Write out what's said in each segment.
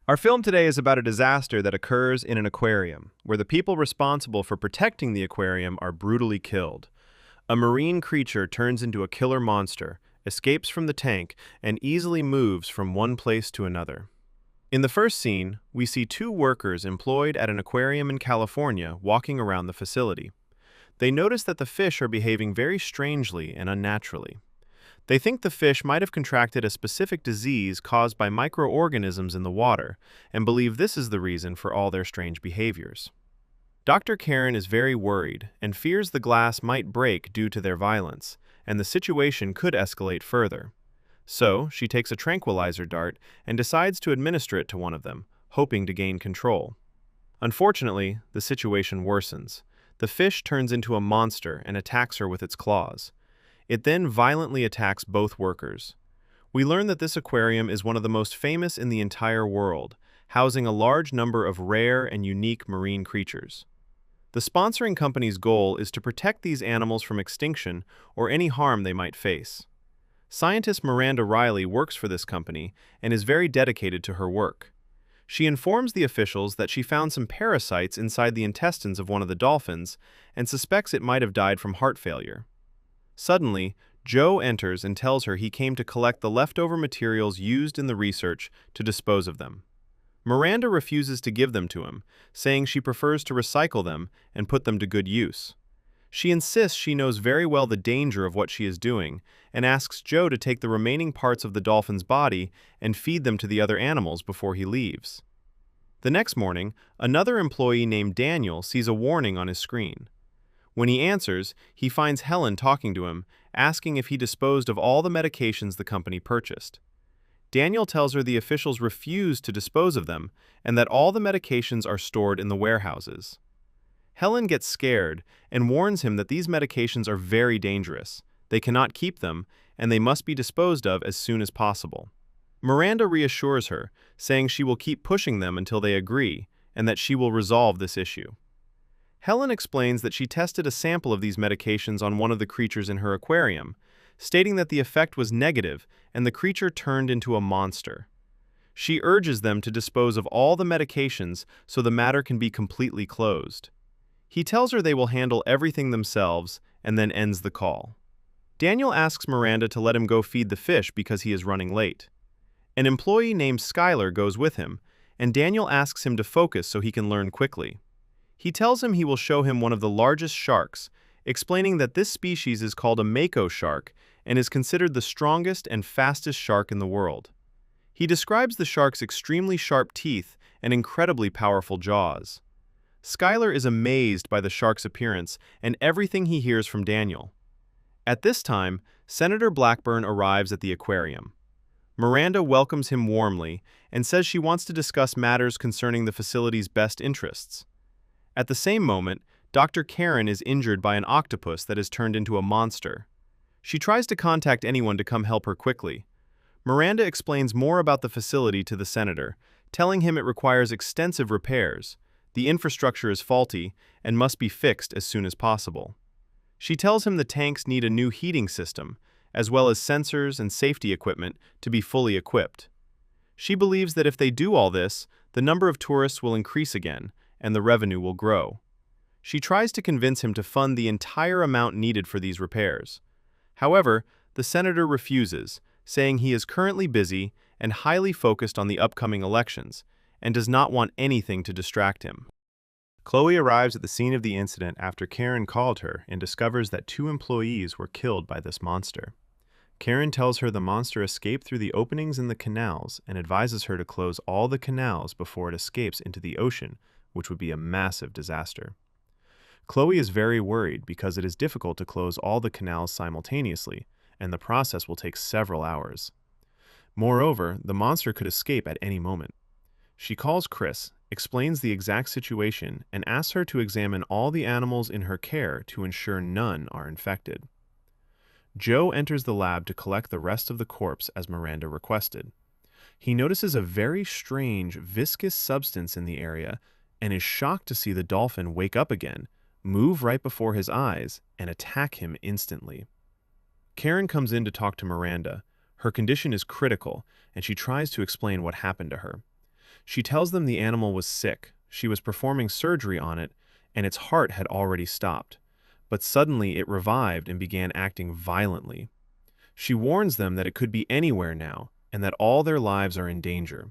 Our film today is about a disaster that occurs in an aquarium, where the people responsible for protecting the aquarium are brutally killed. A marine creature turns into a killer monster, escapes from the tank, and easily moves from one place to another. In the first scene, we see two workers employed at an aquarium in California walking around the facility. They notice that the fish are behaving very strangely and unnaturally. They think the fish might have contracted a specific disease caused by microorganisms in the water and believe this is the reason for all their strange behaviors. Dr. Karen is very worried and fears the glass might break due to their violence, and the situation could escalate further. So, she takes a tranquilizer dart and decides to administer it to one of them, hoping to gain control. Unfortunately, the situation worsens. The fish turns into a monster and attacks her with its claws. It then violently attacks both workers. We learn that this aquarium is one of the most famous in the entire world, housing a large number of rare and unique marine creatures. The sponsoring company's goal is to protect these animals from extinction or any harm they might face. Scientist Miranda Riley works for this company and is very dedicated to her work. She informs the officials that she found some parasites inside the intestines of one of the dolphins and suspects it might have died from heart failure. Suddenly, Joe enters and tells her he came to collect the leftover materials used in the research to dispose of them. Miranda refuses to give them to him, saying she prefers to recycle them and put them to good use. She insists she knows very well the danger of what she is doing and asks Joe to take the remaining parts of the dolphin's body and feed them to the other animals before he leaves. The next morning, another employee named Daniel sees a warning on his screen. When he answers, he finds Helen talking to him, asking if he disposed of all the medications the company purchased. Daniel tells her the officials refused to dispose of them and that all the medications are stored in the warehouses. Helen gets scared and warns him that these medications are very dangerous. They cannot keep them, and they must be disposed of as soon as possible. Miranda reassures her, saying she will keep pushing them until they agree, and that she will resolve this issue. Helen explains that she tested a sample of these medications on one of the creatures in her aquarium, stating that the effect was negative and the creature turned into a monster. She urges them to dispose of all the medications so the matter can be completely closed. He tells her they will handle everything themselves and then ends the call. Daniel asks Miranda to let him go feed the fish because he is running late. An employee named Skylar goes with him, and Daniel asks him to focus so he can learn quickly. He tells him he will show him one of the largest sharks, explaining that this species is called a mako shark and is considered the strongest and fastest shark in the world. He describes the shark's extremely sharp teeth and incredibly powerful jaws. Skylar is amazed by the shark's appearance and everything he hears from Daniel. At this time, Senator Blackburn arrives at the aquarium. Miranda welcomes him warmly and says she wants to discuss matters concerning the facility's best interests. At the same moment, Dr. Karen is injured by an octopus that has turned into a monster. She tries to contact anyone to come help her quickly. Miranda explains more about the facility to the senator, telling him it requires extensive repairs. The infrastructure is faulty and must be fixed as soon as possible. She tells him the tanks need a new heating system, as well as sensors and safety equipment to be fully equipped. She believes that if they do all this, the number of tourists will increase again, and the revenue will grow. She tries to convince him to fund the entire amount needed for these repairs. However, the senator refuses, saying he is currently busy and highly focused on the upcoming elections, and does not want anything to distract him. Chloe arrives at the scene of the incident after Karen called her and discovers that 2 employees were killed by this monster. Karen tells her the monster escaped through the openings in the canals and advises her to close all the canals before it escapes into the ocean, which would be a massive disaster. Chloe is very worried because it is difficult to close all the canals simultaneously, and the process will take several hours. Moreover, the monster could escape at any moment. She calls Chris, explains the exact situation, and asks her to examine all the animals in her care to ensure none are infected. Joe enters the lab to collect the rest of the corpse as Miranda requested. He notices a very strange, viscous substance in the area and is shocked to see the dolphin wake up again, move right before his eyes, and attack him instantly. Karen comes in to talk to Miranda. Her condition is critical, and she tries to explain what happened to her. She tells them the animal was sick, she was performing surgery on it, and its heart had already stopped. But suddenly it revived and began acting violently. She warns them that it could be anywhere now, and that all their lives are in danger.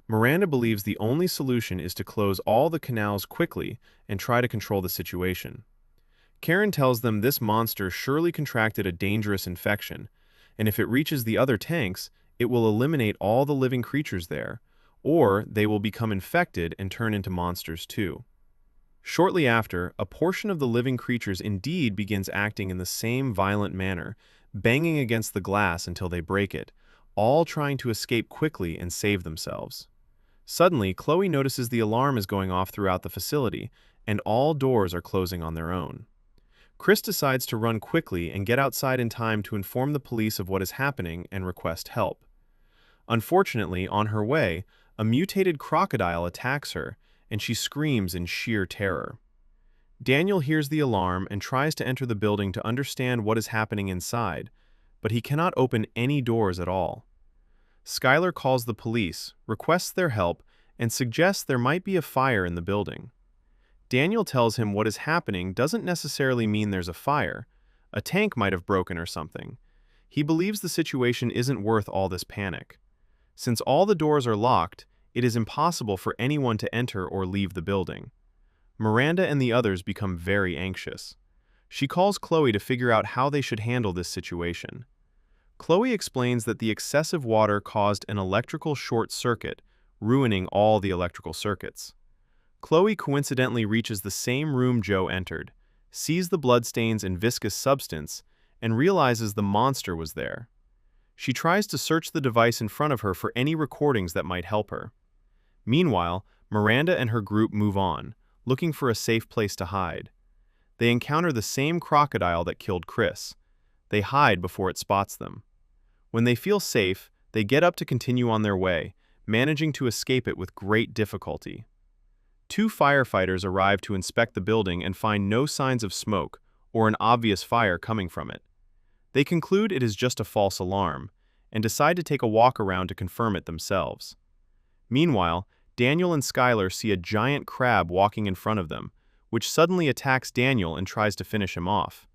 Miranda believes the only solution is to close all the canals quickly and try to control the situation. Karen tells them this monster surely contracted a dangerous infection, and if it reaches the other tanks, it will eliminate all the living creatures there, or they will become infected and turn into monsters too. Shortly after, a portion of the living creatures indeed begins acting in the same violent manner, banging against the glass until they break it, all trying to escape quickly and save themselves. Suddenly, Chloe notices the alarm is going off throughout the facility, and all doors are closing on their own. Chris decides to run quickly and get outside in time to inform the police of what is happening and request help. Unfortunately, on her way, a mutated crocodile attacks her, and she screams in sheer terror. Daniel hears the alarm and tries to enter the building to understand what is happening inside, but he cannot open any doors at all. Skylar calls the police, requests their help, and suggests there might be a fire in the building. Daniel tells him what is happening doesn't necessarily mean there's a fire. A tank might have broken or something. He believes the situation isn't worth all this panic. Since all the doors are locked, it is impossible for anyone to enter or leave the building. Miranda and the others become very anxious. She calls Chloe to figure out how they should handle this situation. Chloe explains that the excessive water caused an electrical short circuit, ruining all the electrical circuits. Chloe coincidentally reaches the same room Joe entered, sees the bloodstains and viscous substance, and realizes the monster was there. She tries to search the device in front of her for any recordings that might help her. Meanwhile, Miranda and her group move on, looking for a safe place to hide. They encounter the same crocodile that killed Chris. They hide before it spots them. When they feel safe, they get up to continue on their way, managing to escape it with great difficulty. 2 firefighters arrive to inspect the building and find no signs of smoke or an obvious fire coming from it. They conclude it is just a false alarm and decide to take a walk around to confirm it themselves. Meanwhile, Daniel and Skylar see a giant crab walking in front of them, which suddenly attacks Daniel and tries to finish him off.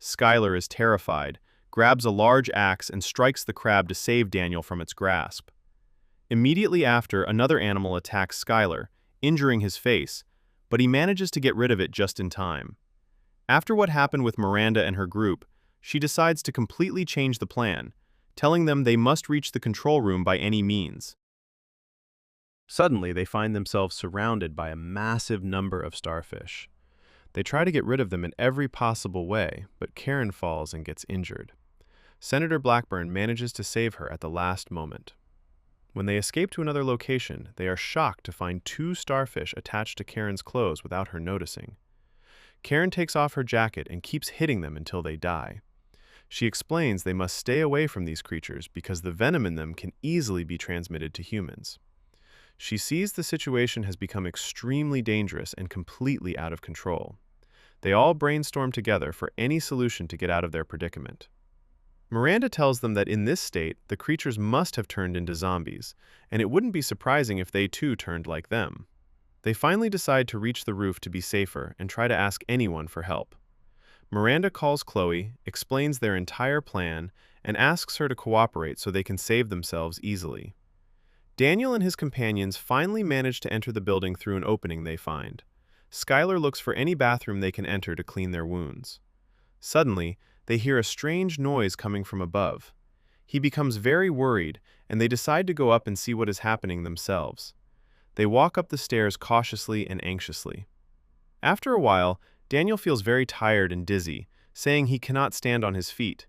Skylar is terrified, grabs a large axe and strikes the crab to save Daniel from its grasp. Immediately after, another animal attacks Skylar, injuring his face, but he manages to get rid of it just in time. After what happened with Miranda and her group, she decides to completely change the plan, telling them they must reach the control room by any means. Suddenly, they find themselves surrounded by a massive number of starfish. They try to get rid of them in every possible way, but Karen falls and gets injured. Senator Blackburn manages to save her at the last moment. When they escape to another location, they are shocked to find 2 starfish attached to Karen's clothes without her noticing. Karen takes off her jacket and keeps hitting them until they die. She explains they must stay away from these creatures because the venom in them can easily be transmitted to humans. She sees the situation has become extremely dangerous and completely out of control. They all brainstorm together for any solution to get out of their predicament. Miranda tells them that in this state, the creatures must have turned into zombies, and it wouldn't be surprising if they too turned like them. They finally decide to reach the roof to be safer and try to ask anyone for help. Miranda calls Chloe, explains their entire plan, and asks her to cooperate so they can save themselves easily. Daniel and his companions finally manage to enter the building through an opening they find. Skylar looks for any bathroom they can enter to clean their wounds. Suddenly, they hear a strange noise coming from above. He becomes very worried, and they decide to go up and see what is happening themselves. They walk up the stairs cautiously and anxiously. After a while, Daniel feels very tired and dizzy, saying he cannot stand on his feet.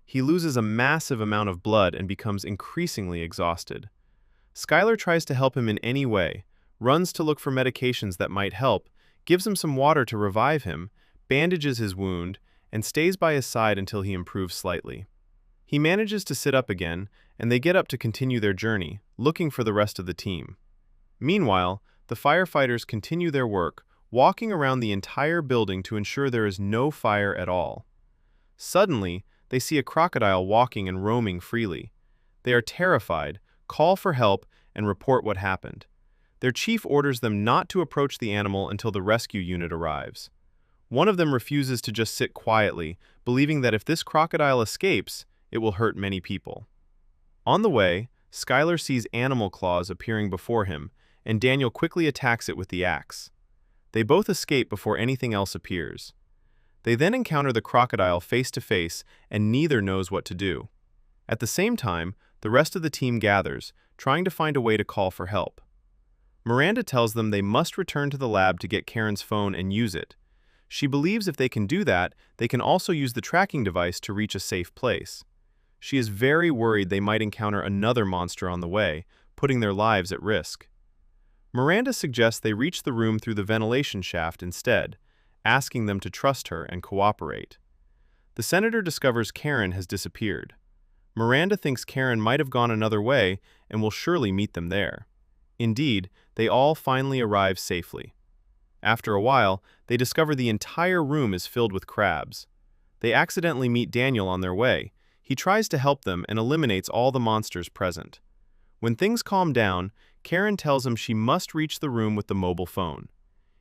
He loses a massive amount of blood and becomes increasingly exhausted. Skylar tries to help him in any way, runs to look for medications that might help, gives him some water to revive him, bandages his wound, and stays by his side until he improves slightly. He manages to sit up again, and they get up to continue their journey, looking for the rest of the team. Meanwhile, the firefighters continue their work, walking around the entire building to ensure there is no fire at all. Suddenly, they see a crocodile walking and roaming freely. They are terrified, call for help, and report what happened. Their chief orders them not to approach the animal until the rescue unit arrives. One of them refuses to just sit quietly, believing that if this crocodile escapes, it will hurt many people. On the way, Skylar sees animal claws appearing before him, and Daniel quickly attacks it with the axe. They both escape before anything else appears. They then encounter the crocodile face to face, and neither knows what to do. At the same time, the rest of the team gathers, trying to find a way to call for help. Miranda tells them they must return to the lab to get Karen's phone and use it. She believes if they can do that, they can also use the tracking device to reach a safe place. She is very worried they might encounter another monster on the way, putting their lives at risk. Miranda suggests they reach the room through the ventilation shaft instead, asking them to trust her and cooperate. The senator discovers Karen has disappeared. Miranda thinks Karen might have gone another way and will surely meet them there. Indeed, they all finally arrive safely. After a while, they discover the entire room is filled with crabs. They accidentally meet Daniel on their way. He tries to help them and eliminates all the monsters present. When things calm down, Karen tells him she must reach the room with the mobile phone.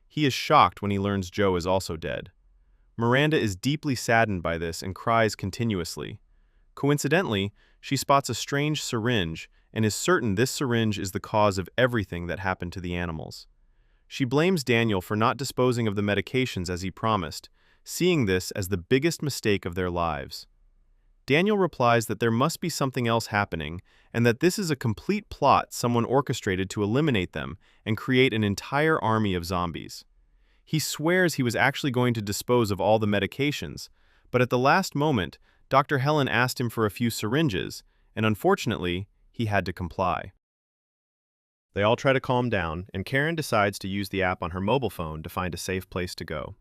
He is shocked when he learns Joe is also dead. Miranda is deeply saddened by this and cries continuously. Coincidentally, she spots a strange syringe and is certain this syringe is the cause of everything that happened to the animals. She blames Daniel for not disposing of the medications as he promised, seeing this as the biggest mistake of their lives. Daniel replies that there must be something else happening and that this is a complete plot someone orchestrated to eliminate them and create an entire army of zombies. He swears he was actually going to dispose of all the medications, but at the last moment, Dr. Helen asked him for a few syringes, and unfortunately, he had to comply. They all try to calm down, and Karen decides to use the app on her mobile phone to find a safe place to go.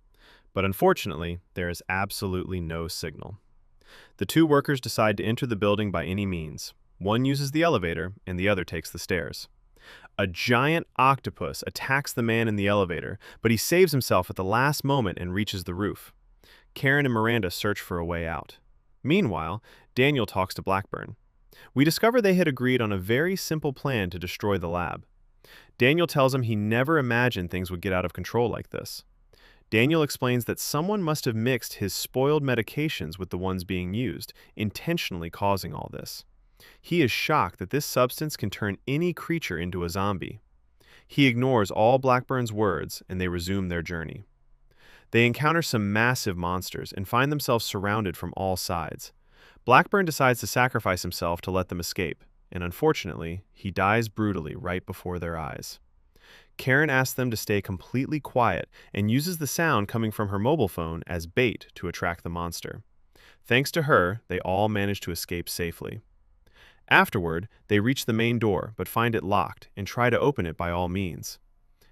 But unfortunately, there is absolutely no signal. The two workers decide to enter the building by any means. One uses the elevator, and the other takes the stairs. A giant octopus attacks the man in the elevator, but he saves himself at the last moment and reaches the roof. Karen and Miranda search for a way out. Meanwhile, Daniel talks to Blackburn. We discover they had agreed on a very simple plan to destroy the lab. Daniel tells him he never imagined things would get out of control like this. Daniel explains that someone must have mixed his spoiled medications with the ones being used, intentionally causing all this. He is shocked that this substance can turn any creature into a zombie. He ignores all Blackburn's words, and they resume their journey. They encounter some massive monsters and find themselves surrounded from all sides. Blackburn decides to sacrifice himself to let them escape, and unfortunately, he dies brutally right before their eyes. Karen asks them to stay completely quiet and uses the sound coming from her mobile phone as bait to attract the monster. Thanks to her, they all manage to escape safely. Afterward, they reach the main door but find it locked and try to open it by all means.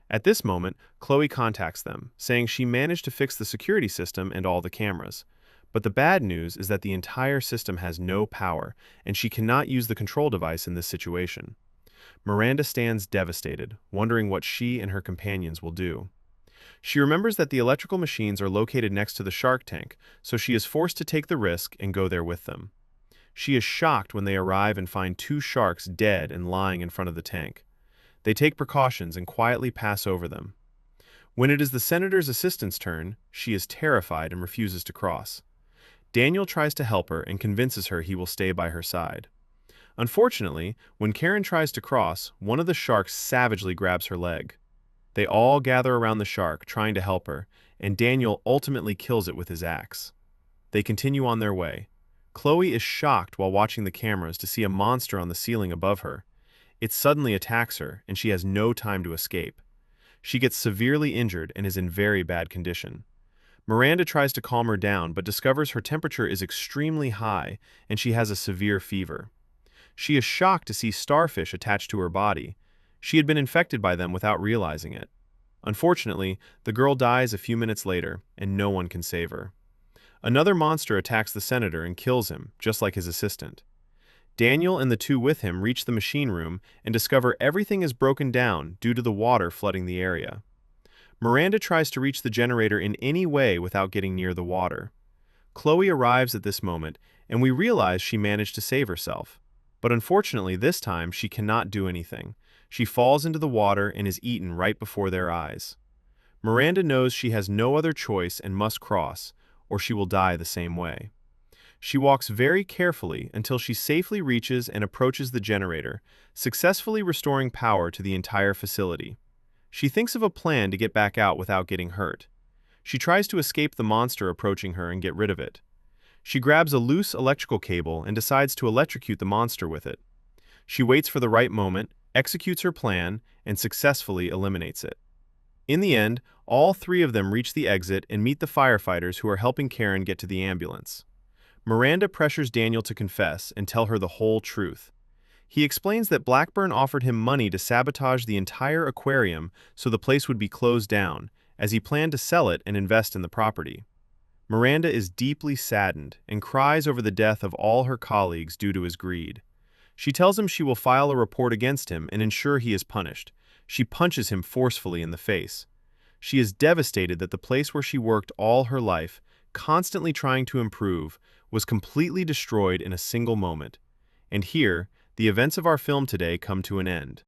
At this moment, Chloe contacts them, saying she managed to fix the security system and all the cameras. But the bad news is that the entire system has no power, and she cannot use the control device in this situation. Miranda stands devastated, wondering what she and her companions will do. She remembers that the electrical machines are located next to the shark tank, so she is forced to take the risk and go there with them. She is shocked when they arrive and find two sharks dead and lying in front of the tank. They take precautions and quietly pass over them. When it is the senator's assistant's turn, she is terrified and refuses to cross. Daniel tries to help her and convinces her he will stay by her side. Unfortunately, when Karen tries to cross, one of the sharks savagely grabs her leg. They all gather around the shark, trying to help her, and Daniel ultimately kills it with his axe. They continue on their way. Chloe is shocked while watching the cameras to see a monster on the ceiling above her. It suddenly attacks her, and she has no time to escape. She gets severely injured and is in very bad condition. Miranda tries to calm her down, but discovers her temperature is extremely high, and she has a severe fever. She is shocked to see starfish attached to her body. She had been infected by them without realizing it. Unfortunately, the girl dies a few minutes later, and no one can save her. Another monster attacks the senator and kills him, just like his assistant. Daniel and the two with him reach the machine room and discover everything is broken down due to the water flooding the area. Miranda tries to reach the generator in any way without getting near the water. Chloe arrives at this moment, and we realize she managed to save herself. But unfortunately, this time she cannot do anything. She falls into the water and is eaten right before their eyes. Miranda knows she has no other choice and must cross, or she will die the same way. She walks very carefully until she safely reaches and approaches the generator, successfully restoring power to the entire facility. She thinks of a plan to get back out without getting hurt. She tries to escape the monster approaching her and get rid of it. She grabs a loose electrical cable and decides to electrocute the monster with it. She waits for the right moment, executes her plan, and successfully eliminates it. In the end, all three of them reach the exit and meet the firefighters who are helping Karen get to the ambulance. Miranda pressures Daniel to confess and tell her the whole truth. He explains that Blackburn offered him money to sabotage the entire aquarium so the place would be closed down, as he planned to sell it and invest in the property. Miranda is deeply saddened and cries over the death of all her colleagues due to his greed. She tells him she will file a report against him and ensure he is punished. She punches him forcefully in the face. She is devastated that the place where she worked all her life, constantly trying to improve, was completely destroyed in a single moment. And here, the events of our film today come to an end.